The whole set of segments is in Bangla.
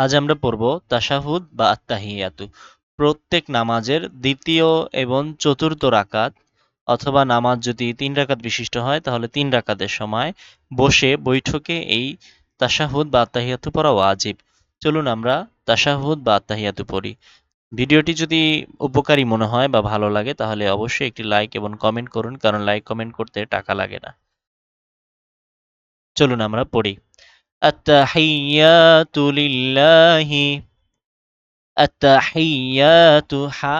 আজ আমরা পড়ব তাশাহুদ বা আত্তাহিয়াতু। প্রত্যেক নামাজের দ্বিতীয় এবং চতুর্থ রাকাত অথবা নামাজ যদি ৩ রাকাত বিশিষ্ট হয় তাহলে ৩ রাকাতের সময় বসে বৈঠকে এই তাশাহুদ বা আত্তাহিয়াতু পড়া ওয়াজিব। চলুন আমরা তাশাহুদ বা আত্তাহিয়াতু পড়ি। ভিডিওটি যদি উপকারী মনে হয় বা ভালো লাগে তাহলে অবশ্যই একটি লাইক এবং কমেন্ট করুন, কারণ লাইক কমেন্ট করতে টাকা লাগে না। চলুন আমরা পড়ি। আত্তাহিয়াতু লিল্লাহি। আত্তাহিয়াতু হা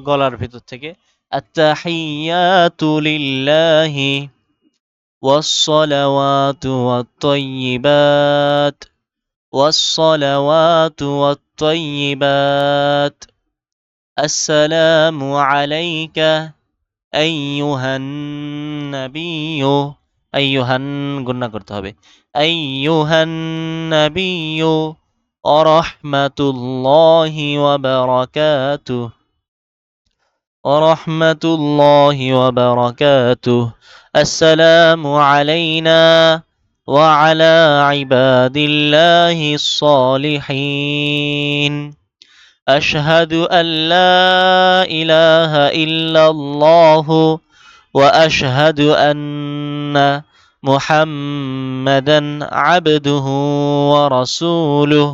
গলার ভেতর থেকে আত্তাহিয়াতু লিল্লাহি ওয়াসসালাওয়াতু ওয়াত-তাইয়্যিবাত ওয়াসসালাওয়াতু ওয়াত-তাইয়্যিবাত আসসালামু আলাইকা আইয়ুহান নাবিয়্যু। আইয়ুহান গুন্না করতে হবে। আইয়ুহান নাবিয়্যু ওয়া রাহমাতুল্লাহি ওয়া বারাকাতুহু ورحمة الله وبركاته السلام علينا وعلى عباد الله الصالحين أشهد أن لا إله إلا الله وأشهد أن محمدا عبده ورسوله